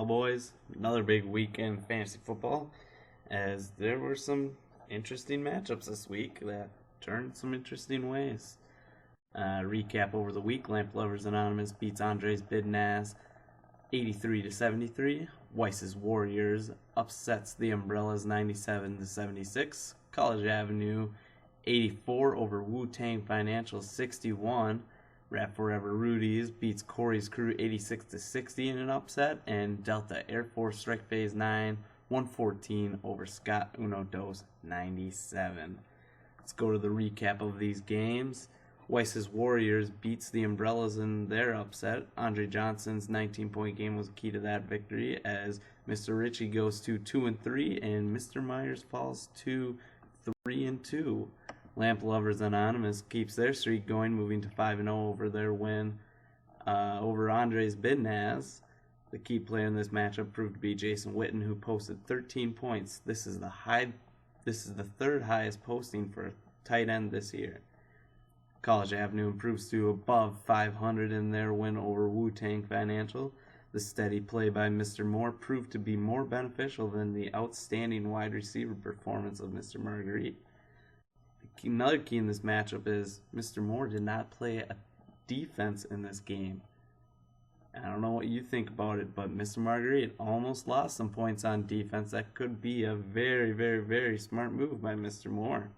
Well, boys, another big week in fantasy football, as there were some interesting matchups this week that turned some interesting ways. Recap over the week: Lamp Lovers Anonymous beats Andres Bidnaz 83 to 73. Weiss's Warriors upsets the Umbrellas 97 to 76. College Avenue 84 over Wu Tang Financial 61. Rap Forever Rudy's beats Corey's Crew 86 to 60 in an upset, and Delta Air Force Strike Phase 9 114 over Scott Uno Dos 97. Let's go to the recap of these games. Weiss's Warriors beats the Umbrellas in their upset. Andre Johnson's 19-point game was key to that victory, as Mr. Ritchie goes to 2-3 and Mr. Myers falls to 3-2. Lamp Lovers Anonymous keeps their streak going, moving to 5-0 over their win over Andres Bidnaz. The key player in this matchup proved to be Jason Witten, who posted 13 points. This is the third highest posting for a tight end this year. College Avenue improves to above 500 in their win over Wu-Tang Financial. The steady play by Mr. Moore proved to be more beneficial than the outstanding wide receiver performance of Mr. Marguerite. Another key in this matchup is Mr. Moore did not play a defense in this game. I don't know what you think about it, but Mr. Marguerite almost lost some points on defense. That could be a very, very, very smart move by Mr. Moore.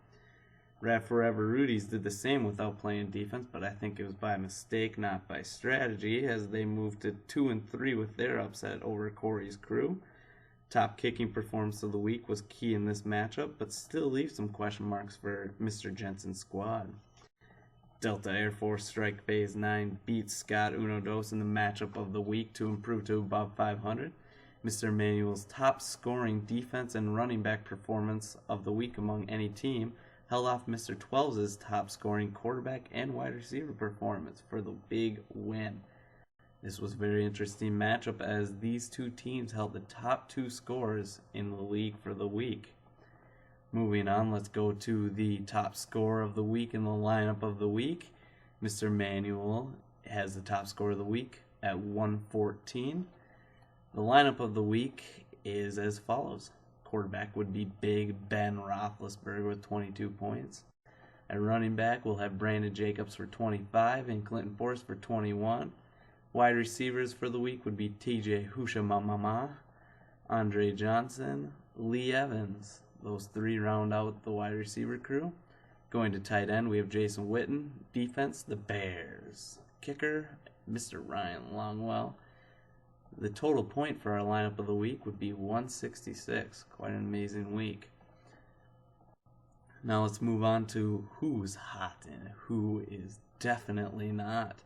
Rap Forever Rudy's did the same without playing defense, but I think it was by mistake, not by strategy, as they moved to 2-3 with their upset over Corey's Crew. Top kicking performance of the week was key in this matchup, but still leaves some question marks for Mr. Jensen's squad. Delta Air Force Strike Phase 9 beats Scott Uno Dos in the matchup of the week to improve to above 500. Mr. Manuel's top scoring defense and running back performance of the week among any team held off Mr. 12's top scoring quarterback and wide receiver performance for the big win. This was a very interesting matchup, as these two teams held the top two scores in the league for the week. Moving on, let's go to the top scorer of the week in the lineup of the week. Mr. Manuel has the top score of the week at 114. The lineup of the week is as follows. Quarterback would be Big Ben Roethlisberger with 22 points. At running back, we'll have Brandon Jacobs for 25 and Clinton Forrest for 21. Wide receivers for the week would be TJ Hushamamama, Andre Johnson, Lee Evans. Those three round out the wide receiver crew. Going to tight end, we have Jason Witten. Defense, the Bears. Kicker, Mr. Ryan Longwell. The total point for our lineup of the week would be 166. Quite an amazing week. Now let's move on to who's hot and who is definitely not.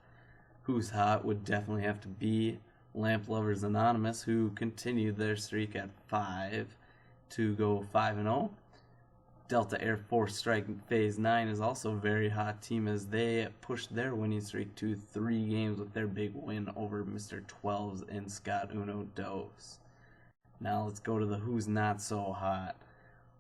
Who's hot would definitely have to be Lamp Lovers Anonymous, who continued their streak at 5 to go 5-0. Delta Air Force Strike Phase 9 is also a very hot team, as they pushed their winning streak to 3 games with their big win over Mr. 12's and Scott Uno Dos. Now let's go to the who's not so hot.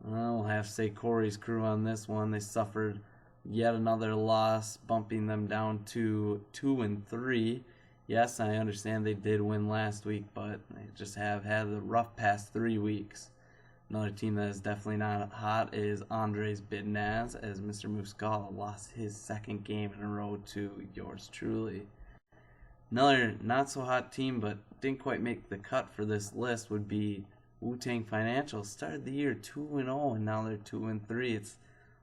Well, we'll have to say Corey's Crew on this one. They suffered yet another loss, bumping them down to 2-3. Yes, I understand they did win last week, but they just have had a rough past 3 weeks. Another team that is definitely not hot is Andres Bidnaz, as Mr. Muscala lost his second game in a row to yours truly. Another not so hot team, but didn't quite make the cut for this list, would be Wu-Tang Financial. Started the year 2-0, and now they're 2-3. It's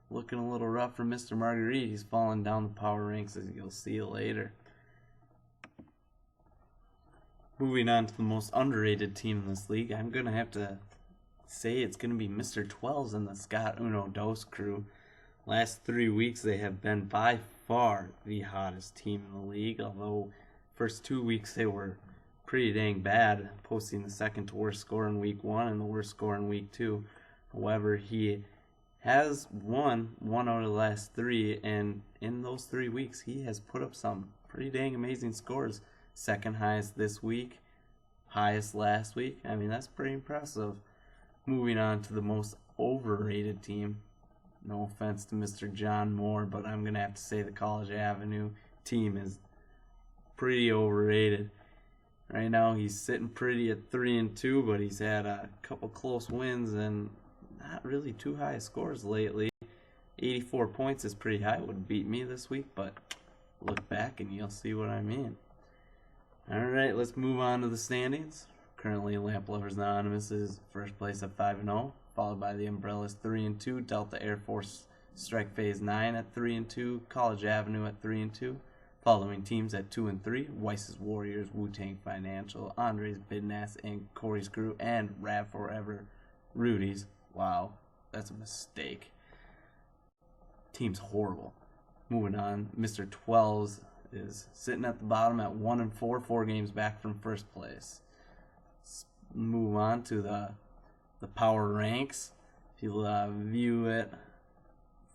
looking a little rough for Mr. Marguerite. He's falling down the power ranks, as you'll see later. Moving on to the most underrated team in this league, I'm going to have to say it's going to be Mr. 12's and the Scott Uno Dos crew. Last 3 weeks, they have been by far the hottest team in the league, although first 2 weeks they were pretty dang bad, posting the second to worst score in week 1 and the worst score in week 2. However, he has won 1 out of the last 3, and in those 3 weeks, he has put up some pretty dang amazing scores. Second highest this week, highest last week. I mean, that's pretty impressive. Moving on to the most overrated team. No offense to Mr. John Moore, but I'm going to have to say the College Avenue team is pretty overrated. Right now he's sitting pretty at 3-2, but he's had a couple close wins and not really too high scores lately. 84 points is pretty high. Would beat me this week, but look back and you'll see what I mean. Alright, let's move on to the standings. Currently, Lamp Lovers Anonymous is first place at 5-0, followed by the Umbrellas 3-2, Delta Air Force Strike Phase 9 at 3-2, College Avenue at 3-2. Following teams at 2-3, Weiss's Warriors, Wu-Tang Financial, Andre's Bidnass, and Corey's Crew, and Rav Forever Rudy's. Wow, that's a mistake. Team's horrible. Moving on, Mr. 12's is sitting at the bottom at 1-4, 4 games back from first place. Let's move on to the power ranks. If you view it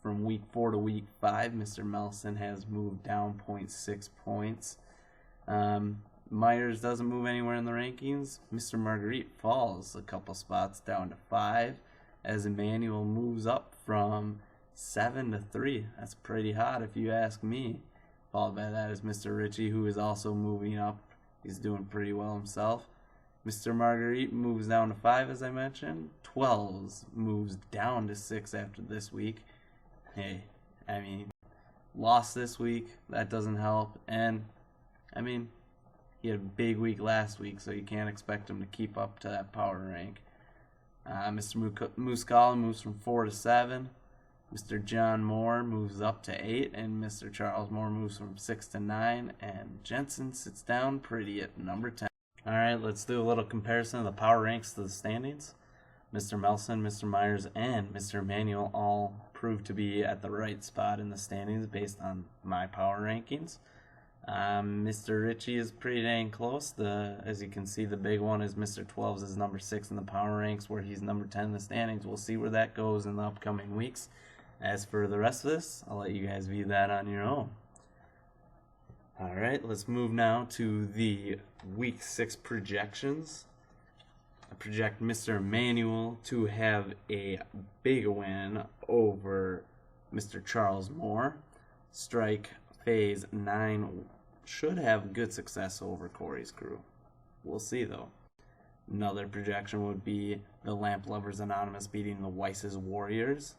from week 4 to week 5, Mr. Melson has moved down 0.6 points. Myers doesn't move anywhere in the rankings. Mr. Marguerite falls a couple spots down to 5, as Emmanuel moves up from 7 to 3. That's pretty hot if you ask me. Followed by that is Mr. Ritchie, who is also moving up. He's doing pretty well himself. Mr. Marguerite moves down to 5, as I mentioned. 12's moves down to 6 after this week. Hey, I mean, lost this week. That doesn't help. And, I mean, he had a big week last week, so you can't expect him to keep up to that power rank. Mr. Muscala moves from 4 to 7. Mr. John Moore moves up to 8, and Mr. Charles Moore moves from 6 to 9, and Jensen sits down pretty at number 10. Alright, let's do a little comparison of the power ranks to the standings. Mr. Melson, Mr. Myers, and Mr. Emmanuel all proved to be at the right spot in the standings based on my power rankings. Mr. Ritchie is pretty dang close. As you can see, the big one is Mr. 12's is number 6 in the power ranks, where he's number 10 in the standings. We'll see where that goes in the upcoming weeks. As for the rest of this, I'll let you guys view that on your own. Alright, let's move now to the Week 6 projections. I project Mr. Emmanuel to have a big win over Mr. Charles Moore. Strike Phase 9 should have good success over Corey's Crew. We'll see, though. Another projection would be the Lamp Lovers Anonymous beating the Weiss's Warriors.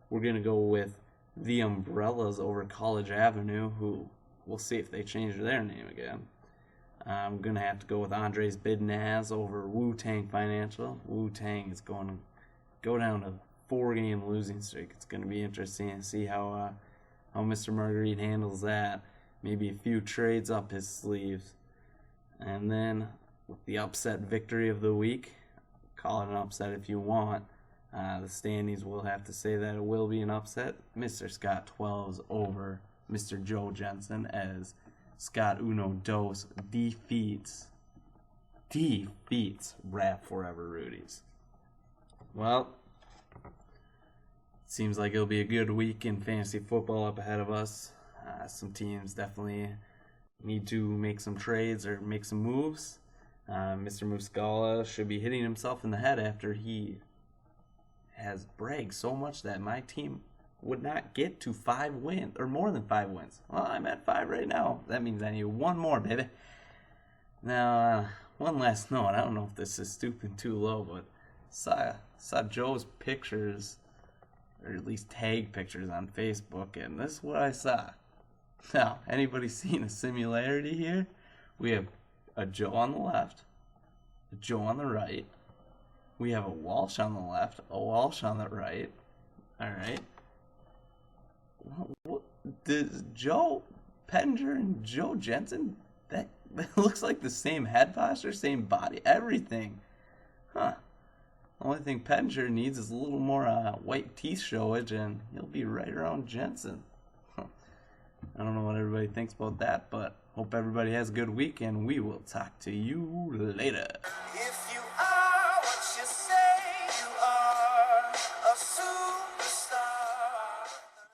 We're going to go with the Umbrellas over College Avenue, who we'll see if they change their name again. I'm going to have to go with Andre's Bidnaz over Wu-Tang Financial. Wu-Tang is going to go down to 4-game losing streak. It's going to be interesting to see how Mr. Marguerite handles that. Maybe a few trades up his sleeves. And then with the upset victory of the week, call it an upset if you want. The standings will have to say that it will be an upset. Mr. Scott 12's over Mr. Joe Jensen, as Scott Uno Dos defeats Rap Forever Rudy's. Well, seems like it'll be a good week in fantasy football up ahead of us. Some teams definitely need to make some trades or make some moves. Mr. Muscala should be hitting himself in the head after he has bragged so much that my team would not get to 5 wins, or more than 5 wins. Well, I'm at 5 right now. That means I need 1 more, baby. Now, one last note. I don't know if this is stooping too low, but saw Joe's pictures, or at least tag pictures on Facebook, and this is what I saw. Now, anybody seen a similarity here? We have a Joe on the left, a Joe on the right. We have a Walsh on the left, a Walsh on the right. All right. What does Joe Pettinger and Joe Jensen? That looks like the same head posture, same body, everything. Huh. The only thing Pettinger needs is a little more white teeth showage, and he'll be right around Jensen. Huh. I don't know what everybody thinks about that, but hope everybody has a good week, and we will talk to you later.